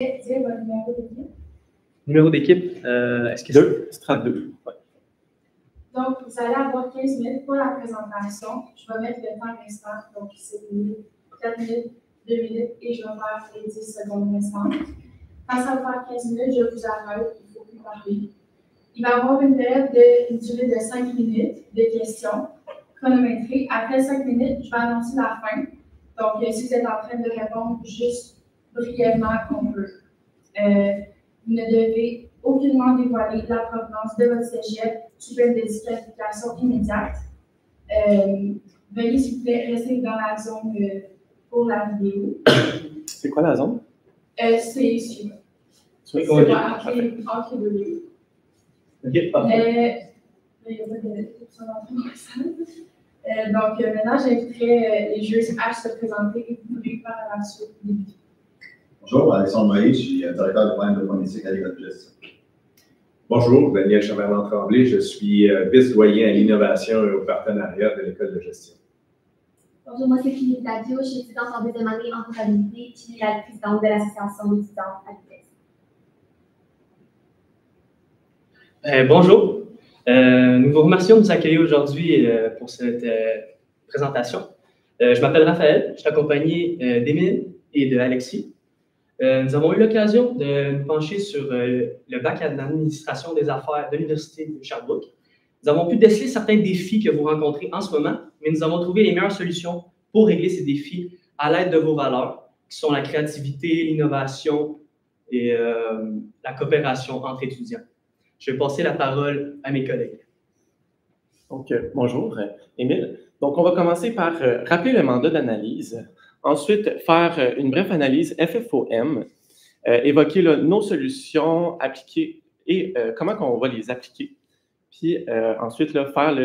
Dire votre numéro d'équipe. Numéro d'équipe, est-ce que 2, strat 2. Ouais. Donc, vous allez avoir 15 minutes pour la présentation. Je vais mettre le temps restant, donc 7 minutes, 4 minutes, 2 minutes, et je vais faire les 10 secondes restantes. Quand ça va faire 15 minutes, je vous arrête, il ne faut plus parler. Il va y avoir une période d'une durée de 5 minutes de questions chronométrées. Après 5 minutes, je vais annoncer la fin. Donc, si vous êtes en train de répondre juste brièvement qu'on peut. Vous ne devez aucunement dévoiler la provenance de votre cégep sous peine de disqualification immédiate. Veuillez, s'il vous plaît, rester dans la zone pour la vidéo. C'est quoi la zone? C'est ici. C'est entre les deux. OK, parfait. Il n'y a pas de question d'entrée dans la salle. Donc, maintenant, j'inviterai les juges à se présenter et vous pouvez faire la suite des vidéos. Bonjour, Alexandre Moïse, je suis directeur de programme de politique à l'école de gestion. Bonjour, Daniel Chamerlan-Tremblay, je suis vice-doyen à l'innovation et au partenariat de l'école de gestion. Bonjour, moi c'est Philippe Dadio, je suis étudiante en deuxième année en comptabilité, je suis la présidente de l'association d'étudiants à l'UQTR. Bonjour, nous vous remercions de nous accueillir aujourd'hui pour cette présentation. Je m'appelle Raphaël, je suis accompagné d'Émile et de Alexis. Nous avons eu l'occasion de nous pencher sur le bac en administration des affaires de l'Université de Sherbrooke. Nous avons pu déceler certains défis que vous rencontrez en ce moment, mais nous avons trouvé les meilleures solutions pour régler ces défis à l'aide de vos valeurs, qui sont la créativité, l'innovation et la coopération entre étudiants. Je vais passer la parole à mes collègues. Donc, bonjour, Émile. Donc, on va commencer par rappeler le mandat d'analyse. Ensuite, faire une brève analyse FFOM, évoquer là, nos solutions appliquées et comment on va les appliquer. Puis ensuite, là, faire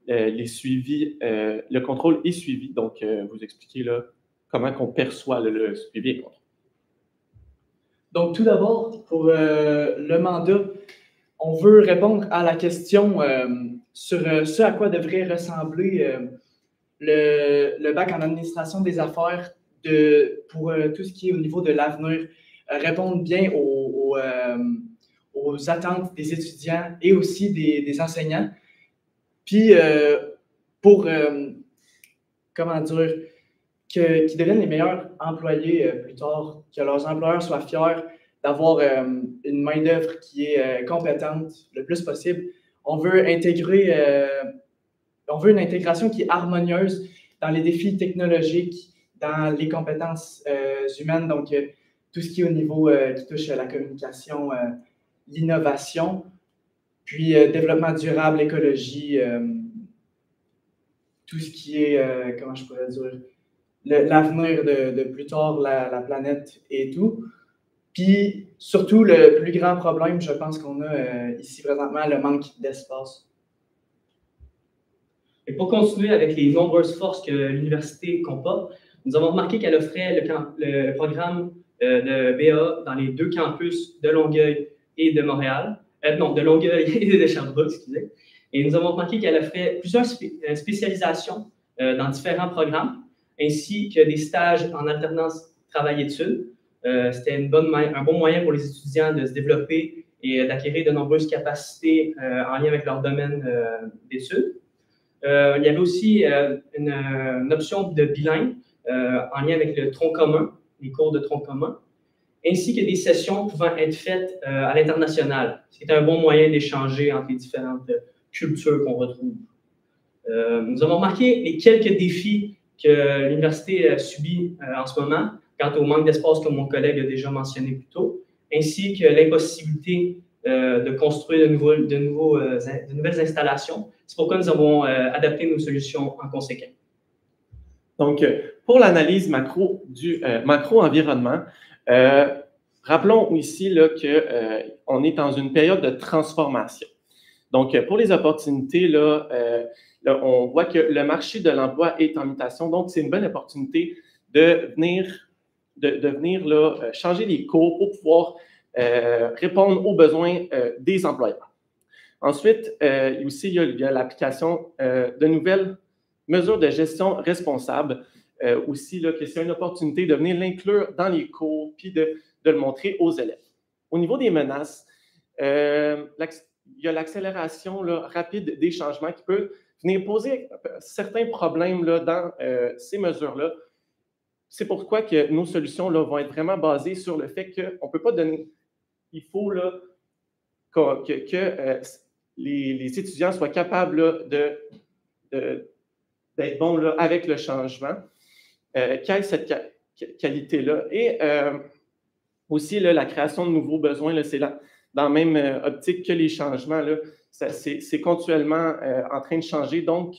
les suivis, le contrôle et suivi. Donc, vous expliquer là, comment on perçoit le suivi et le contrôle. Donc, tout d'abord, pour le mandat, on veut répondre à la question sur ce à quoi devrait ressembler le bac en administration des affaires pour tout ce qui est au niveau de l'avenir, répondre bien aux attentes des étudiants et aussi des enseignants. Puis, pour, comment dire, qu'ils deviennent les meilleurs employés plus tard, que leurs employeurs soient fiers d'avoir une main-d'œuvre qui est compétente le plus possible. On veut intégrer... on veut une intégration qui est harmonieuse dans les défis technologiques, dans les compétences humaines, donc tout ce qui est au niveau qui touche à la communication, l'innovation, puis développement durable, écologie, tout ce qui est, comment je pourrais dire, l'avenir de plus tard, la planète et tout. Puis surtout, le plus grand problème, je pense qu'on a ici présentement, le manque d'espace. Et pour continuer avec les nombreuses forces que l'université comporte, nous avons remarqué qu'elle offrait le programme de BA dans les 2 campus de Longueuil et de Montréal. Non, de Longueuil et de Sherbrooke, excusez. Et nous avons remarqué qu'elle offrait plusieurs spécialisations dans différents programmes, ainsi que des stages en alternance travail-études. C'était un bon moyen pour les étudiants de se développer et d'acquérir de nombreuses capacités en lien avec leur domaine d'études. Il y avait aussi une option de bilingue en lien avec le tronc commun, les cours de tronc commun, ainsi que des sessions pouvant être faites à l'international, ce qui est un bon moyen d'échanger entre les différentes cultures qu'on retrouve. Nous avons remarqué les quelques défis que l'université subit en ce moment, quant au manque d'espace que mon collègue a déjà mentionné plus tôt, ainsi que l'impossibilité de construire de nouvelles installations. C'est pourquoi nous avons adapté nos solutions en conséquence. Donc, pour l'analyse macro du macro-environnement, rappelons ici qu'on est dans une période de transformation. Donc, pour les opportunités, là, on voit que le marché de l'emploi est en mutation. Donc, c'est une bonne opportunité de venir là, changer les cours pour pouvoir répondre aux besoins des employeurs. Ensuite, aussi, il y a l'application de nouvelles mesures de gestion responsable. Aussi, là, que c'est une opportunité de venir l'inclure dans les cours, puis de de le montrer aux élèves. Au niveau des menaces, il y a l'accélération rapide des changements qui peut venir poser certains problèmes là, dans ces mesures-là. C'est pourquoi que nos solutions là, vont être vraiment basées sur le fait qu'on ne peut pas donner... Il faut là, que les étudiants soient capables là, d'être bons là, avec le changement, qu'il y ait cette qualité-là. Et aussi, là, la création de nouveaux besoins, c'est dans la même optique que les changements. C'est continuellement en train de changer, donc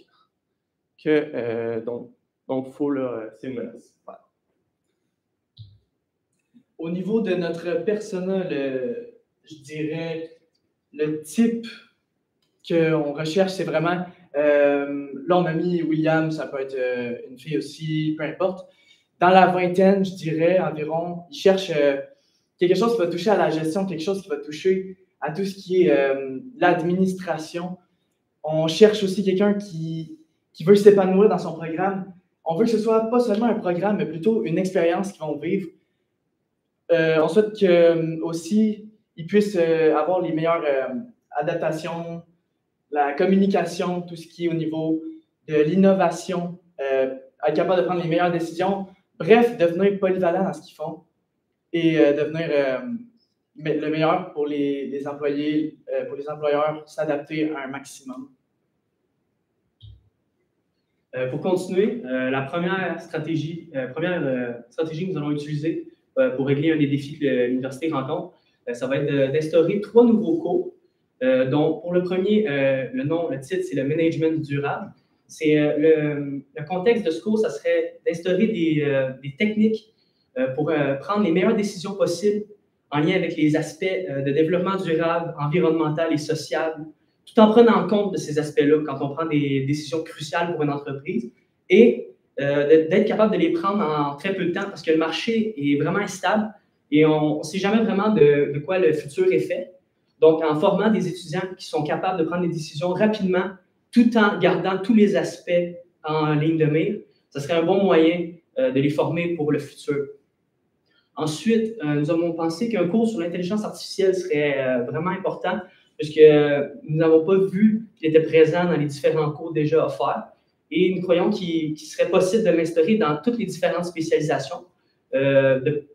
faut, là, c'est une menace. Voilà. Au niveau de notre personnel, je dirais, le type qu'on recherche, c'est vraiment, là on a mis William, ça peut être une fille aussi, peu importe. Dans la vingtaine, je dirais environ, ils cherchent quelque chose qui va toucher à la gestion, quelque chose qui va toucher à tout ce qui est l'administration. On cherche aussi quelqu'un qui veut s'épanouir dans son programme. On veut que ce soit pas seulement un programme, mais plutôt une expérience qu'ils vont vivre. On souhaite aussi ils puissent avoir les meilleures adaptations, la communication, tout ce qui est au niveau de l'innovation, être capable de prendre les meilleures décisions. Bref, devenir polyvalent dans ce qu'ils font et devenir le meilleur pour les employés, pour les employeurs, s'adapter à un maximum. Pour continuer, la première stratégie que nous allons utiliser pour régler un des défis que l'université rencontre, ça va être d'instaurer 3 nouveaux cours. Donc, pour le premier, le titre, c'est le management durable. C'est le contexte de ce cours, ça serait d'instaurer des techniques pour prendre les meilleures décisions possibles en lien avec les aspects de développement durable, environnemental et social, tout en prenant en compte de ces aspects-là quand on prend des décisions cruciales pour une entreprise et d'être capable de les prendre en très peu de temps parce que le marché est vraiment instable et on ne sait jamais vraiment de quoi le futur est fait. Donc, en formant des étudiants qui sont capables de prendre des décisions rapidement tout en gardant tous les aspects en ligne de mire, ce serait un bon moyen de les former pour le futur. Ensuite, nous avons pensé qu'un cours sur l'intelligence artificielle serait vraiment important puisque nous n'avons pas vu qu'il était présent dans les différents cours déjà offerts et nous croyons qu'il serait possible de l'instaurer dans toutes les différentes spécialisations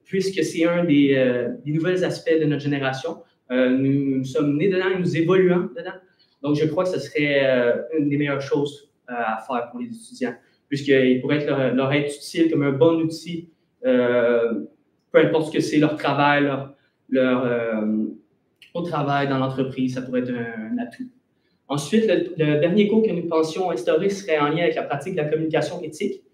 puisque c'est un des nouveaux aspects de notre génération. Nous sommes nés dedans et nous évoluons dedans. Donc, je crois que ce serait une des meilleures choses à faire pour les étudiants puisqu'il pourrait leur être utile comme un bon outil peu importe ce que c'est leur travail, au travail, dans l'entreprise, ça pourrait être un atout. Ensuite, le dernier cours que nous pensions instaurer serait en lien avec la pratique de la communication éthique.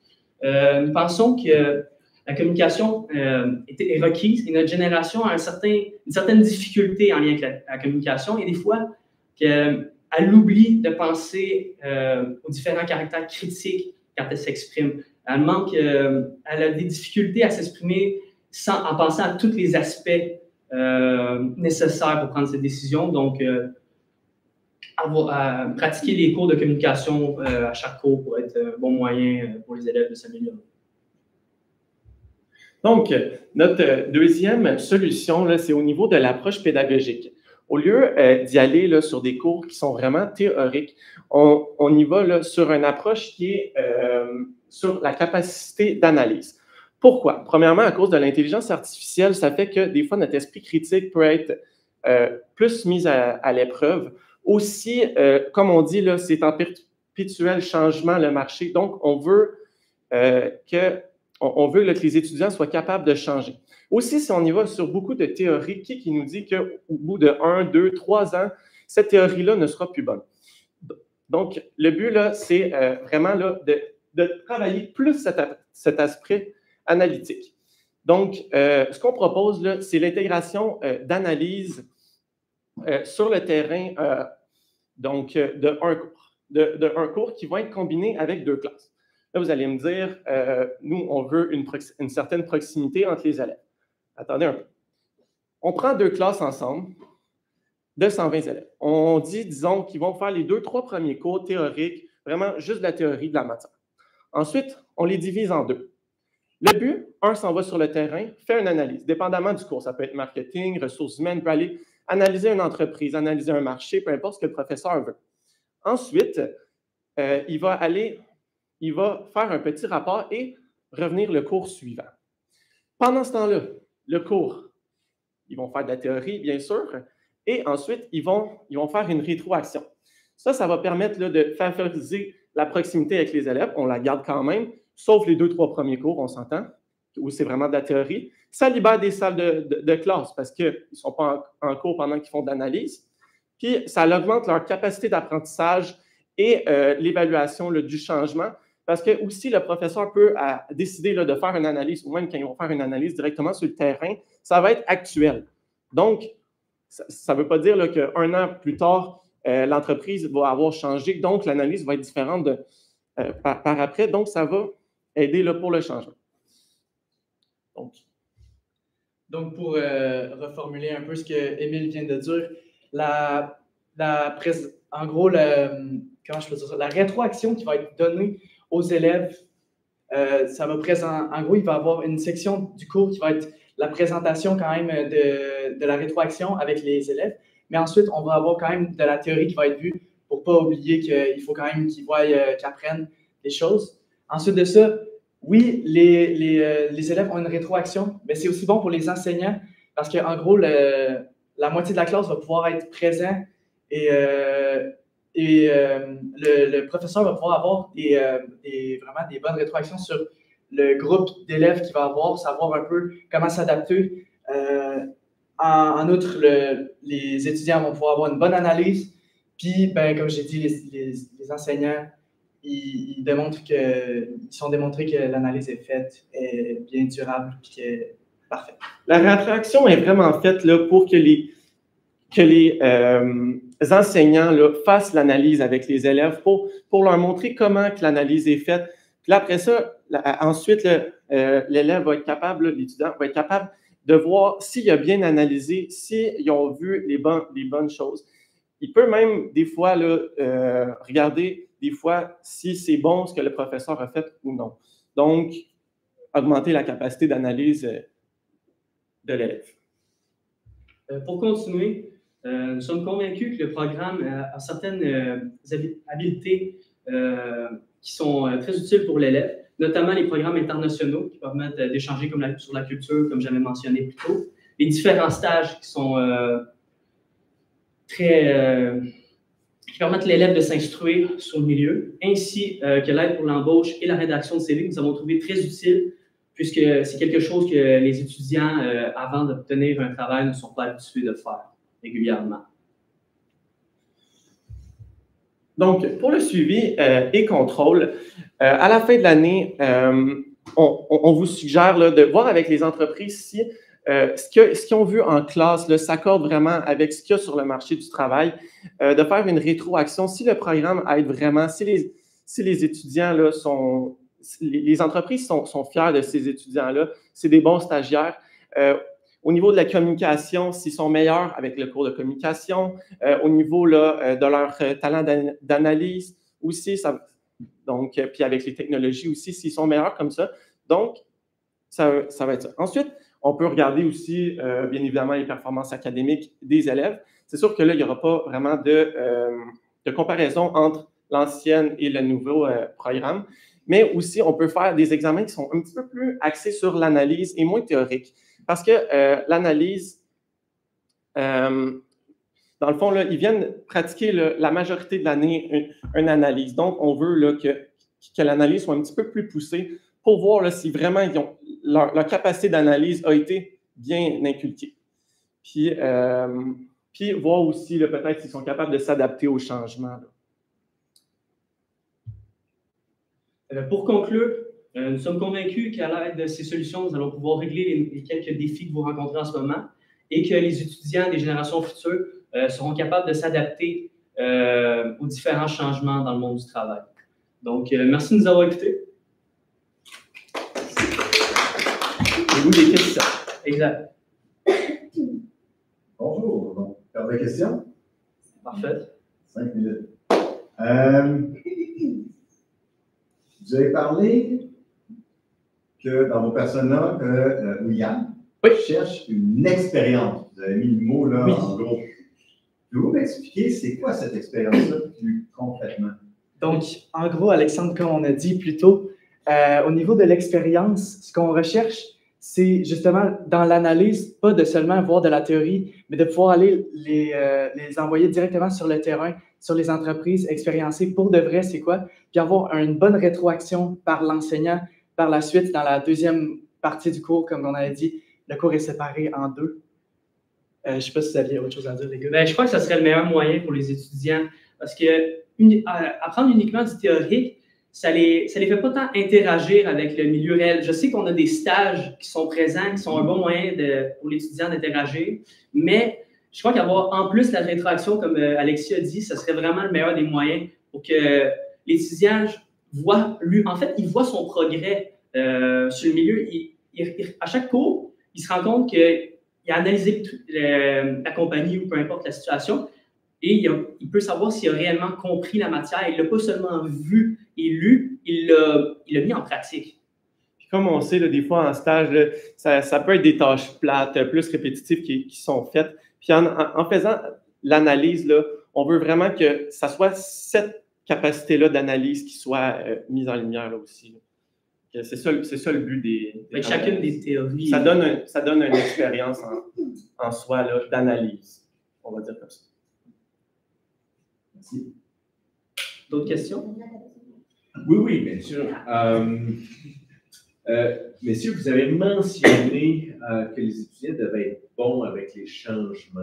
Nous pensons que la communication est requise et notre génération a une certaine difficulté en lien avec la communication et des fois qu'elle oublie de penser aux différents caractères critiques quand elle s'exprime. Elle a des difficultés à s'exprimer en pensant à tous les aspects nécessaires pour prendre cette décision. Donc, pratiquer les cours de communication à chaque cours pourrait être un bon moyen pour les élèves de s'améliorer. Donc, notre deuxième solution, c'est au niveau de l'approche pédagogique. Au lieu d'y aller là, sur des cours qui sont vraiment théoriques, on y va là, sur une approche qui est sur la capacité d'analyse. Pourquoi? Premièrement, à cause de l'intelligence artificielle, ça fait que des fois, notre esprit critique peut être plus mis à l'épreuve. Aussi, comme on dit, là, c'est en perpétuel changement le marché. Donc, on veut que les étudiants soient capables de changer. Aussi, si on y va sur beaucoup de théories, qui nous dit qu'au bout de 1, 2, 3 ans, cette théorie-là ne sera plus bonne. Donc, le but, là, c'est vraiment là, de travailler plus cet aspect analytique. Donc, ce qu'on propose, là, c'est l'intégration d'analyse sur le terrain d'un cours qui va être combiné avec 2 classes. Là, vous allez me dire, nous, on veut une certaine proximité entre les élèves. Attendez un peu. On prend 2 classes ensemble de 120 élèves. On dit, disons, qu'ils vont faire les 2-3 premiers cours théoriques, vraiment juste de la théorie de la matière. Ensuite, on les divise en 2. Le but, un s'en va sur le terrain, fait une analyse, dépendamment du cours. Ça peut être marketing, ressources humaines, peut aller analyser une entreprise, analyser un marché, peu importe ce que le professeur veut. Ensuite, il va faire un petit rapport et revenir le cours suivant. Pendant ce temps-là, le cours, ils vont faire de la théorie, bien sûr, et ensuite, ils vont faire une rétroaction. Ça va permettre là, de favoriser la proximité avec les élèves. On la garde quand même, sauf les 2-3 premiers cours, on s'entend, où c'est vraiment de la théorie. Ça libère des salles de classe parce qu'ils ne sont pas en cours pendant qu'ils font de l'analyse. Puis, ça augmente leur capacité d'apprentissage et l'évaluation du changement. Parce que aussi, le professeur peut décider là, de faire une analyse, ou même quand ils vont faire une analyse directement sur le terrain, ça va être actuel. Donc, ça ne veut pas dire là, qu'un an plus tard, l'entreprise va avoir changé, donc l'analyse va être différente par après. Donc, ça va aider là, pour le changement. Donc pour reformuler un peu ce que Émile vient de dire, en gros, comment je peux dire ça? La rétroaction qui va être donnée aux élèves, ça va en gros, il va y avoir une section du cours qui va être la présentation quand même de la rétroaction avec les élèves, mais ensuite, on va avoir quand même de la théorie qui va être vue pour ne pas oublier qu'il faut quand même qu'ils voient, qu'ils apprennent des choses. Ensuite de ça, oui, les élèves ont une rétroaction, mais c'est aussi bon pour les enseignants parce qu'en gros, la moitié de la classe va pouvoir être présent et le professeur va pouvoir avoir vraiment des bonnes rétroactions sur le groupe d'élèves qu'il va avoir, savoir un peu comment s'adapter. En outre, les étudiants vont pouvoir avoir une bonne analyse. Puis, ben, comme j'ai dit, les enseignants, ils sont démontrés que l'analyse est faite, est bien durable, puis que est parfaite. La rétroaction est vraiment faite là, pour que les enseignants là, fassent l'analyse avec les élèves pour leur montrer comment que l'analyse est faite. Puis là, après ça, ensuite, l'élève va être capable, l'étudiant va être capable de voir s'il a bien analysé, s'ils ont vu les bonnes choses. Il peut même, des fois, là, regarder, des fois, si c'est bon ce que le professeur a fait ou non. Donc, augmenter la capacité d'analyse de l'élève. Pour continuer, nous sommes convaincus que le programme a certaines habiletés qui sont très utiles pour l'élève, notamment les programmes internationaux qui permettent d'échanger sur la culture, comme j'avais mentionné plus tôt, les différents stages qui sont qui permettent à l'élève de s'instruire sur le milieu, ainsi que l'aide pour l'embauche et la rédaction de CV, que nous avons trouvé très utile, puisque c'est quelque chose que les étudiants, avant d'obtenir un travail, ne sont pas habitués de faire régulièrement. Donc, pour le suivi et contrôle, à la fin de l'année, on vous suggère là, de voir avec les entreprises si ce qu'ils ont vu en classe s'accorde vraiment avec ce qu'il y a sur le marché du travail, de faire une rétroaction, si le programme aide vraiment, si les étudiants là, les entreprises sont fiers de ces étudiants-là, c'est des bons stagiaires. Au niveau de la communication, s'ils sont meilleurs avec le cours de communication, au niveau là, de leur talent d'analyse aussi, donc, puis avec les technologies aussi, s'ils sont meilleurs comme ça. Donc, ça va être ça. Ensuite, on peut regarder aussi, bien évidemment, les performances académiques des élèves. C'est sûr que là, il n'y aura pas vraiment de comparaison entre l'ancienne et le nouveau programme, mais aussi, on peut faire des examens qui sont un petit peu plus axés sur l'analyse et moins théoriques. Parce que l'analyse, dans le fond, là, ils viennent pratiquer la majorité de l'année une analyse. Donc, on veut là, que l'analyse soit un petit peu plus poussée pour voir là, si vraiment leur capacité d'analyse a été bien inculquée. Puis voir aussi peut-être s'ils sont capables de s'adapter aux changements. Pour conclure, nous sommes convaincus qu'à l'aide de ces solutions, nous allons pouvoir régler les quelques défis que vous rencontrez en ce moment et que les étudiants des générations futures seront capables de s'adapter aux différents changements dans le monde du travail. Donc, merci de nous avoir écoutés. Avez-vous des questions? Exact. Bonjour. Donc, pas de questions? Parfait. 5 minutes. Vous avez parlé que dans vos personas, William cherche une expérience. Vous avez mis le mot là en gros. Pouvez-vous m'expliquer c'est quoi cette expérience-là plus concrètement? Donc, en gros, Alexandre, comme on a dit plus tôt, au niveau de l'expérience, ce qu'on recherche, c'est justement dans l'analyse, pas de seulement voir de la théorie, mais de pouvoir aller les envoyer directement sur le terrain, sur les entreprises, expériencer pour de vrai c'est quoi, puis avoir une bonne rétroaction par l'enseignant par la suite dans la deuxième partie du cours, comme on avait dit. Le cours est séparé en deux. Je ne sais pas si vous aviez autre chose à dire, les gars. Ben, je crois que ce serait le meilleur moyen pour les étudiants parce que apprendre uniquement du théorique, ça les fait pas tant interagir avec le milieu réel. Je sais qu'on a des stages qui sont présents, qui sont un bon moyen pour l'étudiant d'interagir, mais je crois qu'avoir en plus la rétroaction, comme Alexis a dit, ce serait vraiment le meilleur des moyens pour que l'étudiant voit, en fait, il voit son progrès sur le milieu. À chaque cours, il se rend compte qu'il a analysé la compagnie ou peu importe la situation et il peut savoir s'il a réellement compris la matière. Il ne l'a pas seulement vu et lu, il l'a mis en pratique. Puis comme on sait, là, des fois en stage, là, ça peut être des tâches plates, plus répétitives qui sont faites. Puis en faisant l'analyse, là, on veut vraiment que ça soit cette capacité-là d'analyse qui soit mise en lumière là, aussi. C'est ça le but des chacune des théories. Ça donne une expérience en soi d'analyse, on va dire comme ça. Merci. D'autres questions? Oui, bien sûr. Messieurs, vous avez mentionné que les étudiants devaient être bons avec les changements.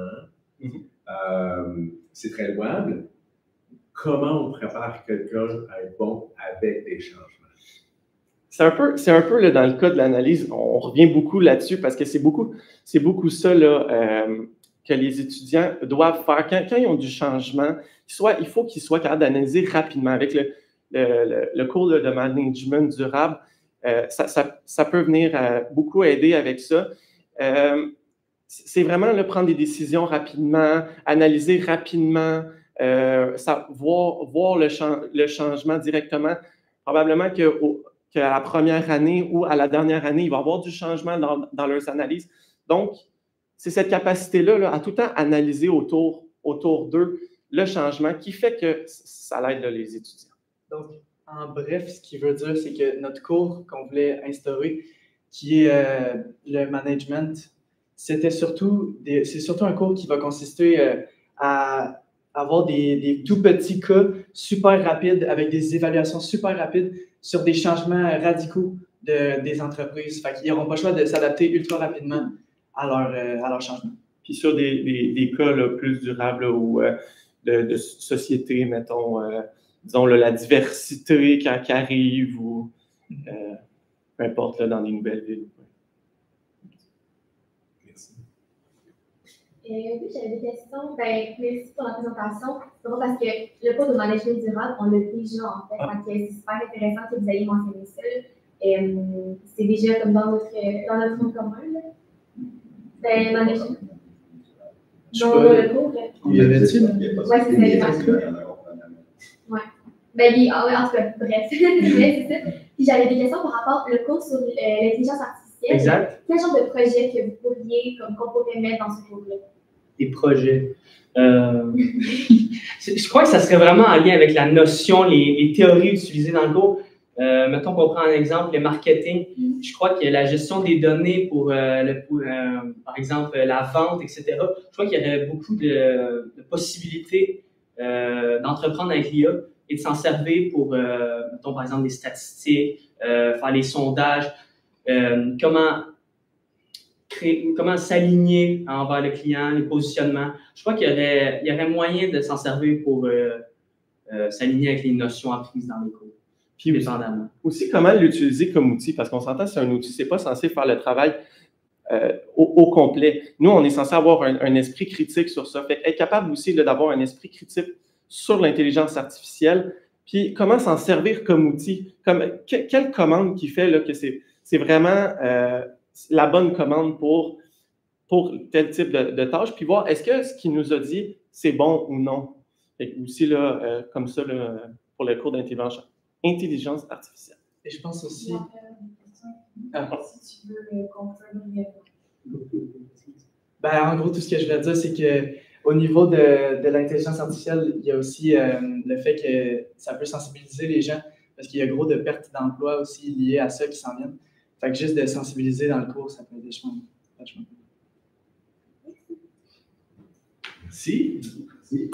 C'est très louable. Comment on prépare quelqu'un à être bon avec des changements? C'est un peu là, dans le cas de l'analyse, on revient beaucoup là-dessus parce que c'est beaucoup ça là, que les étudiants doivent faire. Quand ils ont du changement, il faut qu'ils soient capables d'analyser rapidement. Avec le cours de management durable, ça peut venir beaucoup aider avec ça. C'est vraiment là, prendre des décisions rapidement, analyser rapidement, voir le changement directement. Probablement qu'à la première année ou à la dernière année, il va y avoir du changement dans leurs analyses. Donc, c'est cette capacité-là là, à tout le temps analyser autour d'eux le changement qui fait que ça aide les étudiants. Donc, en bref, ce qui veut dire, c'est que notre cours qu'on voulait instaurer, qui est le management, c'est surtout un cours qui va consister à avoir des tout petits cas super rapides avec des évaluations super rapides sur des changements radicaux des entreprises. Fait qu'ils n'auront pas le choix de s'adapter ultra rapidement à leur changement. Puis sur des cas là, plus durables là, ou de société, mettons, disons là, la diversité qui arrive ou peu importe là, dans les nouvelles villes. Merci. Oui, j'avais des questions. Merci pour la présentation. C'est bon parce que le cours de management durable, on l'a déjà en fait. C'est super intéressant que vous ayez mentionné ça. C'est déjà comme dans notre monde commun. Management. Dans le cours. Il y avait-tu? Oui, c'est ça. Oui. En tout cas, bref. C'est ça. Puis j'avais des questions par rapport au cours sur l'intelligence artificielle. Exact. Quel genre de projet qu'on pourrait mettre dans ce cours-là? Des projets. Je crois que ça serait vraiment en lien avec la notion, les théories utilisées dans le cours. Mettons qu'on prend un exemple, le marketing. Je crois que la gestion des données pour, par exemple, la vente, etc. Je crois qu'il y aurait beaucoup de possibilités d'entreprendre avec l'IA et de s'en servir pour, mettons, par exemple, des statistiques, faire les sondages, comment s'aligner envers le client, les positionnements. Je crois qu'il y aurait moyen de s'en servir pour s'aligner avec les notions apprises dans les cours. Puis aussi, comment l'utiliser comme outil, parce qu'on s'entend, c'est un outil, c'est pas censé faire le travail au complet. Nous, on est censé avoir un esprit critique sur ça. Fait être capable aussi d'avoir un esprit critique sur l'intelligence artificielle, puis comment s'en servir comme outil. Quelle commande qui fait là, que c'est vraiment la bonne commande pour tel type de tâche, puis voir est-ce que ce qu'il nous a dit, c'est bon ou non. Fait aussi, là, comme ça, là, pour le cours d'intelligence artificielle. Et je pense aussi... si tu veux conclure brièvement. Ben, en gros, tout ce que je voulais dire, c'est qu'au niveau de l'intelligence artificielle, il y a aussi le fait que ça peut sensibiliser les gens, parce qu'il y a gros de pertes d'emploi aussi liées à ça qui s'en viennent. Fait que juste de sensibiliser dans le cours, ça peut être vachement. Si. Merci.